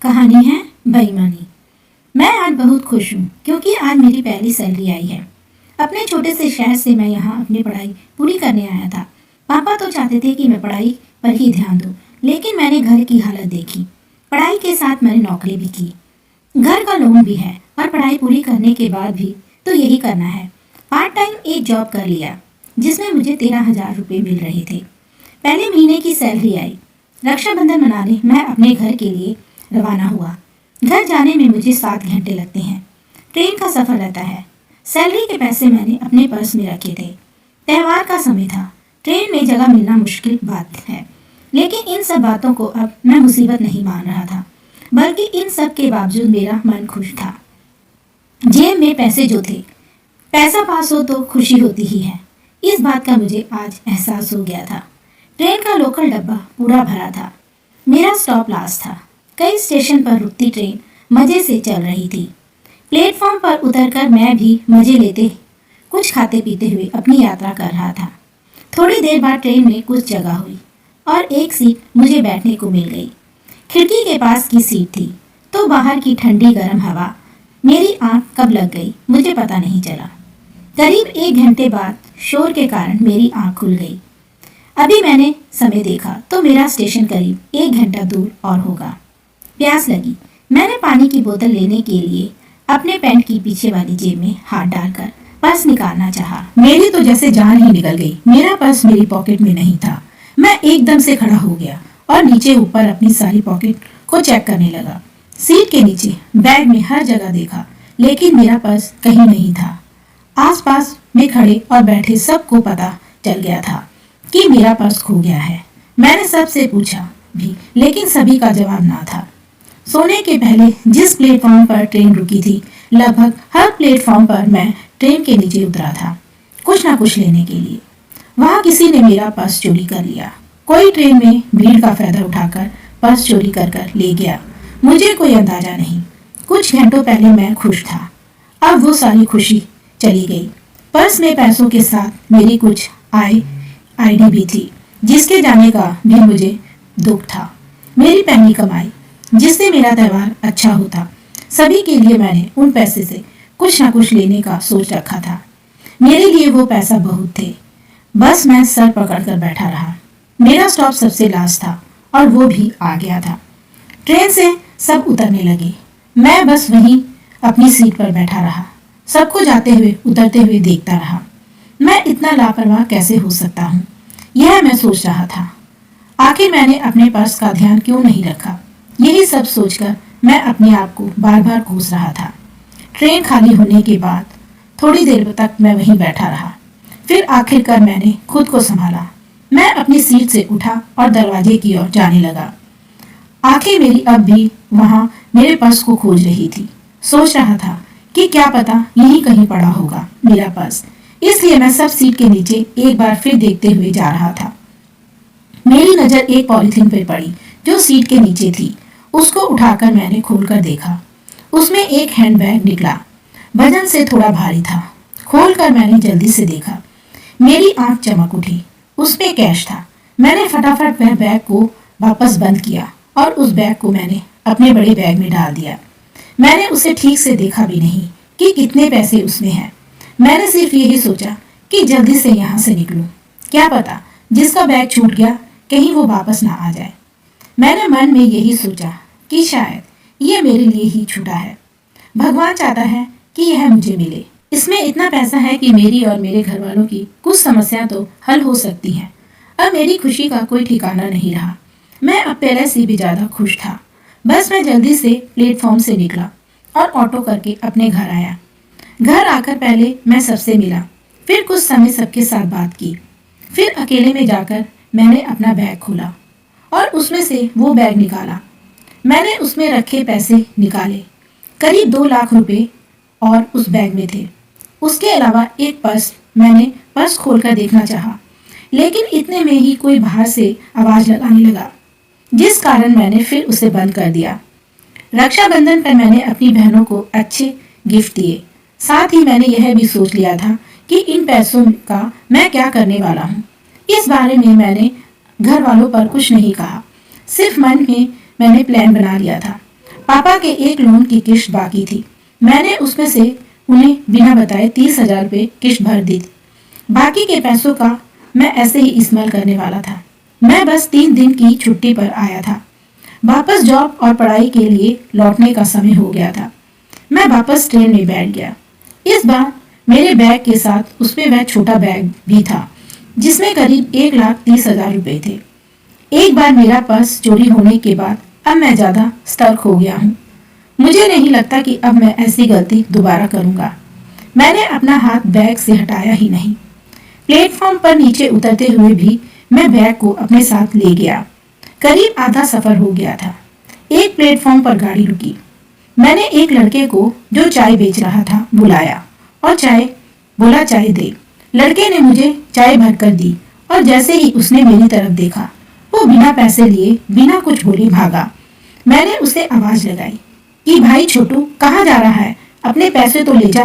कहानी है बेईमानी। मैं आज बहुत खुश हूँ क्योंकि आज मेरी पहली सैलरी आई है। अपने छोटे से शहर से मैं यहाँ अपनी पढ़ाई पूरी करने आया था। पापा तो चाहते थे कि मैं पढ़ाई पर ही ध्यान दूँ, लेकिन मैंने घर की हालत देखी। पढ़ाई के साथ मैंने नौकरी भी की, घर का लोन भी है और पढ़ाई पूरी करने के बाद भी तो यही करना है। पार्ट टाइम एक जॉब कर लिया जिसमें मुझे 13,000 रुपये मिल रहे थे। पहले महीने की सैलरी आई। रक्षाबंधन मनाने मैं अपने घर के लिए रवाना हुआ। घर जाने में मुझे 7 घंटे लगते हैं। ट्रेन का सफ़र रहता है। सैलरी के पैसे मैंने अपने पर्स में रखे थे। त्यौहार का समय था। ट्रेन में जगह मिलना मुश्किल बात है, लेकिन इन सब बातों को अब मैं मुसीबत नहीं मान रहा था, बल्कि इन सब के बावजूद मेरा मन खुश था। जेब में पैसे जो थे, पैसा पास हो तो खुशी होती ही है। इस बात का मुझे आज एहसास हो गया था। ट्रेन का लोकल डब्बा पूरा भरा था। मेरा स्टॉप लास्ट था। कई स्टेशन पर रुकती ट्रेन मजे से चल रही थी। प्लेटफॉर्म पर उतरकर मैं भी मजे लेते कुछ खाते पीते हुए अपनी यात्रा कर रहा था। थोड़ी देर बाद ट्रेन में कुछ जगह हुई और एक सीट मुझे बैठने को मिल गई। खिड़की के पास की सीट थी तो बाहर की ठंडी गर्म हवा मेरी आंख कब लग गई मुझे पता नहीं चला। करीब 1 घंटे बाद शोर के कारण मेरी आंख खुल गई। अभी मैंने समय देखा तो मेरा स्टेशन करीब 1 घंटा दूर और होगा। प्यास लगी। मैंने पानी की बोतल लेने के लिए अपने पैंट की पीछे वाली जेब में हाथ डालकर पर्स निकालना चाहा। मेरी तो जैसे जान ही निकल गई। मेरा पर्स मेरी पॉकेट में नहीं था। मैं एकदम से खड़ा हो गया और नीचे ऊपर अपनी सारी पॉकेट को चेक करने लगा। सीट के नीचे, बैग में हर जगह देखा, लेकिन मेरा पर्स कहीं नहीं था। आसपास में खड़े और बैठे सबको पता चल गया था कि मेरा पर्स खो गया है। मैंने सबसे पूछा भी, लेकिन सभी का जवाब ना था। सोने के पहले जिस प्लेटफॉर्म पर ट्रेन रुकी थी, लगभग हर प्लेटफॉर्म पर मैं ट्रेन के नीचे उतरा था, कुछ ना कुछ लेने के लिए। वहां किसी ने मेरा पर्स चोरी कर लिया। कोई ट्रेन में भीड़ का फायदा उठाकर पर्स चोरी कर ले गया। मुझे कोई अंदाजा नहीं। कुछ घंटों पहले मैं खुश था, अब वो सारी खुशी चली गई। पर्स में पैसों के साथ मेरी कुछ आईडी भी थी, जिसके जाने का भी मुझे दुख था। मेरी पहली कमाई जिससे मेरा त्यौहार अच्छा होता, सभी के लिए मैंने उन पैसे से कुछ ना कुछ लेने का सोच रखा था। मेरे लिए वो पैसा बहुत थे। बस मैं सर पकड़कर बैठा रहा। मेरा स्टॉप सबसे लास्ट था और वो भी आ गया था। ट्रेन से सब उतरने लगे। मैं बस वहीं अपनी सीट पर बैठा रहा, सबको जाते हुए उतरते हुए देखता रहा। मैं इतना लापरवाह कैसे हो सकता हूँ, यह मैं सोच रहा था। आखिर मैंने अपने पर्स का ध्यान क्यों नहीं रखा, यही सब सोचकर मैं अपने आप को बार बार कोस रहा था। ट्रेन खाली होने के बाद थोड़ी देर तक मैं वहीं बैठा रहा। फिर आखिरकार मैंने खुद को संभाला। मैं अपनी सीट से उठा और दरवाजे की ओर जाने लगा। आंखें मेरी अब भी वहां मेरे पर्स को खोज रही थी। सोच रहा था कि क्या पता यहीं कहीं पड़ा होगा मेरा पर्स। इसलिए मैं सब सीट के नीचे एक बार फिर देखते हुए जा रहा था। मेरी नजर एक पॉलिथीन पर पड़ी जो सीट के नीचे थी। उसको उठाकर मैंने खोलकर देखा। उसमें एक हैंडबैग निकला। वजन से थोड़ा भारी था। खोलकर मैंने जल्दी से देखा। मेरी आंख चमक उठी। उसमें कैश था। मैंने फटाफट वह बैग को वापस बंद किया और उस बैग को मैंने अपने बड़े बैग में डाल दिया। मैंने उसे ठीक से देखा भी नहीं कि कितने पैसे उसमें हैं। मैंने सिर्फ यही सोचा कि जल्दी से यहाँ से निकलूं। क्या पता जिसका बैग छूट गया कहीं वो वापस ना आ जाए। मैंने मन में यही सोचा कि शायद ये मेरे लिए ही छूटा है। भगवान चाहता है कि यह मुझे मिले। इसमें इतना पैसा है कि मेरी और मेरे घर वालों की कुछ समस्या तो हल हो सकती हैं। अब मेरी खुशी का कोई ठिकाना नहीं रहा। मैं अब पहले से भी ज्यादा खुश था। बस मैं जल्दी से प्लेटफॉर्म से निकला और ऑटो करके अपने घर आया। घर आकर पहले मैं सबसे मिला, फिर कुछ समय सबके साथ बात की। फिर अकेले में जाकर मैंने अपना बैग खोला और उसमें से वो बैग निकाला। मैंने उसमें रखे पैसे निकाले। करीब 2 लाख रुपए और उस बैग में थे। उसके अलावा एक पर्स। मैंने पर्स खोलकर देखना चाहा, लेकिन इतने में ही कोई बाहर से आवाज लगाने लगा, जिस कारण मैंने फिर उसे बंद कर दिया। रक्षाबंधन पर मैंने अपनी बहनों को अच्छे गिफ्ट दिए। साथ ही मैंने यह भी सोच लिया था कि इन पैसों का मैं क्या करने वाला हूँ। इस बारे में मैंने घर वालों पर कुछ नहीं कहा। सिर्फ मन में मैंने प्लान बना लिया था। पापा के एक लोन की किश्त बाकी थी। मैंने उसमें से उन्हें बिना बताए 30,000 रुपये किश्त भर दी थी। बाकी के पैसों का मैं ऐसे ही इस्तेमाल करने वाला था। मैं बस 3 दिन की छुट्टी पर आया था। वापस जॉब और पढ़ाई के लिए लौटने का समय हो गया था। मैं वापस ट्रेन में बैठ गया। इस बार मेरे बैग के साथ उसमें वह छोटा बैग भी था जिसमें करीब 1,30,000 रुपये थे। एक बार मेरा पर्स चोरी होने के बाद अब मैं ज्यादा सतर्क हो गया हूँ। मुझे नहीं लगता कि अब मैं ऐसी गलती दोबारा करूंगा। मैंने अपना हाथ बैग से हटाया ही नहीं। प्लेटफॉर्म पर नीचे उतरते हुए भी मैं बैग को अपने साथ ले गया। करीब आधा सफर हो गया था। एक प्लेटफॉर्म पर गाड़ी रुकी। मैंने एक लड़के को जो चाय बेच रहा था बुलाया और चाय दे। लड़के ने मुझे चाय भरकर दी और जैसे ही उसने मेरी तरफ देखा वो बिना पैसे लिए बिना कुछ बोले भागा। मैंने उसे आवाज लगाई कि भाई छोटू कहाँ जा रहा है, अपने पैसे तो ले जा।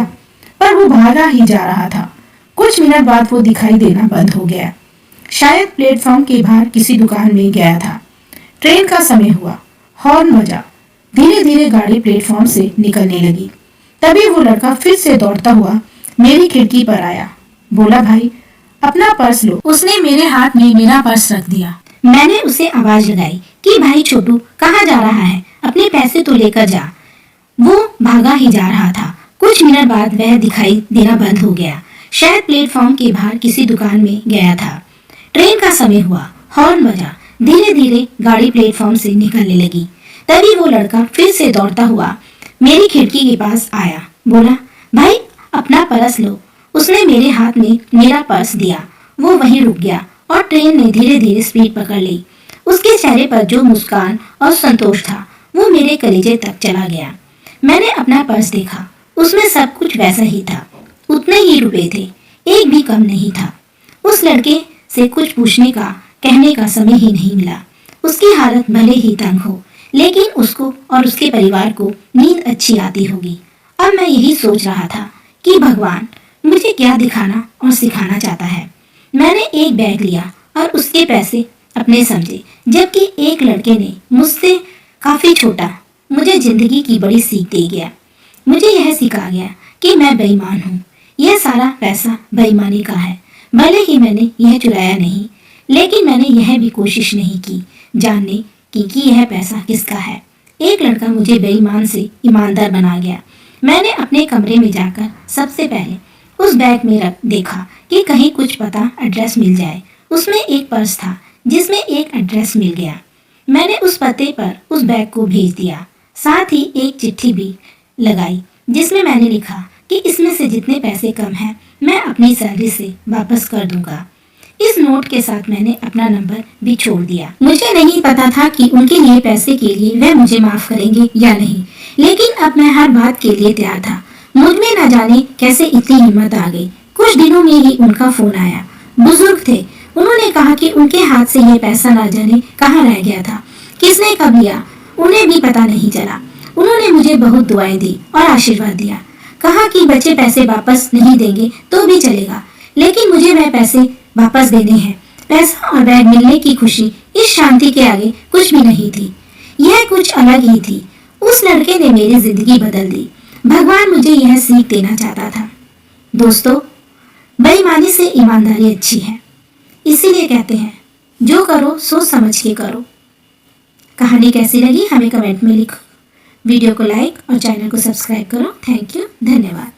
पर वो भागा ही जा रहा था। कुछ मिनट बाद वो दिखाई देना बंद हो गया। शायद प्लेटफॉर्म के बाहर किसी दुकान में गया था। ट्रेन का समय हुआ, हॉर्न बजा। धीरे धीरे गाड़ी प्लेटफॉर्म से निकलने लगी। तभी वो लड़का फिर से दौड़ता हुआ मेरी खिड़की पर आया। बोला भाई अपना पर्स लो। उसने मेरे हाथ में मेरा पर्स रख दिया। मैंने उसे आवाज लगाई कि भाई छोटू कहाँ जा रहा है, अपने पैसे तो लेकर जा। वो भागा ही जा रहा था। कुछ मिनट बाद वह दिखाई देना बंद हो गया। शायद प्लेटफॉर्म के बाहर किसी दुकान में गया था। ट्रेन का समय हुआ, हॉर्न बजा। धीरे धीरे गाड़ी प्लेटफॉर्म से निकलने लगी। तभी वो लड़का फिर से दौड़ता हुआ मेरी खिड़की के पास आया। बोला भाई अपना पर्स लो। उसने मेरे हाथ में मेरा पर्स दिया। वो वहीं रुक गया और ट्रेन ने धीरे धीरे स्पीड पकड़ ली। उसके चेहरे पर जो मुस्कान और संतोष था वो मेरे कलेजे तक चला गया। मैंने अपना पर्स देखा, उसमें सब कुछ वैसा ही था। उतने ही रुपए थे, एक भी कम नहीं था। उस लड़के से कुछ पूछने का कहने का समय ही नहीं मिला। उसकी हालत भले ही तंग हो लेकिन उसको और उसके परिवार को नींद अच्छी आती होगी। अब मैं यही सोच रहा था कि भगवान मुझे क्या दिखाना और सिखाना चाहता है। मैंने एक बैग लिया और उसके पैसे अपने समझे, जबकि एक लड़के ने मुझसे काफी छोटा मुझे जिंदगी की बड़ी सीख दे गया। मुझे यह सिखा गया कि मैं बेईमान हूँ। यह सारा पैसा बेईमानी का है। भले ही मैंने यह चुराया नहीं, लेकिन मैंने यह भी कोशिश नहीं की जानने की कि यह पैसा किसका है। एक लड़का मुझे बेईमान से ईमानदार बना गया। मैंने अपने कमरे में जाकर सबसे पहले उस बैग में रख देखा कि कहीं कुछ पता एड्रेस मिल जाए। उसमें एक पर्स था जिसमें एक एड्रेस मिल गया। मैंने उस पते पर उस बैग को भेज दिया। साथ ही एक चिट्ठी भी लगाई जिसमें मैंने लिखा कि इसमें से जितने पैसे कम हैं मैं अपनी सैलरी से वापस कर दूंगा। इस नोट के साथ मैंने अपना नंबर भी छोड़ दिया। मुझे नहीं पता था कि उनके लिए पैसे के लिए वह मुझे माफ करेंगे या नहीं, लेकिन अब मैं हर बात के लिए तैयार था। मुझ में न जाने कैसे इतनी हिम्मत आ गई। कुछ दिनों में ही उनका फोन आया। बुजुर्ग थे। उन्होंने कहा कि उनके हाथ से ये पैसा न जाने कहाँ रह गया था, किसने कब लिया उन्हें भी पता नहीं चला। उन्होंने मुझे बहुत दुआएं दी और आशीर्वाद दिया। कहा कि बच्चे पैसे वापस नहीं देंगे तो भी चलेगा, लेकिन मुझे वह पैसे वापस देने हैं। पैसा और बैग मिलने की खुशी इस शांति के आगे कुछ भी नहीं थी। यह कुछ अलग ही थी। उस लड़के ने मेरी जिंदगी बदल दी। भगवान मुझे यह सीख देना चाहता था। दोस्तों, बेईमानी से ईमानदारी अच्छी है। इसीलिए कहते हैं जो करो सोच समझ के करो। कहानी कैसी लगी हमें कमेंट में लिखो। वीडियो को लाइक और चैनल को सब्सक्राइब करो। थैंक यू, धन्यवाद।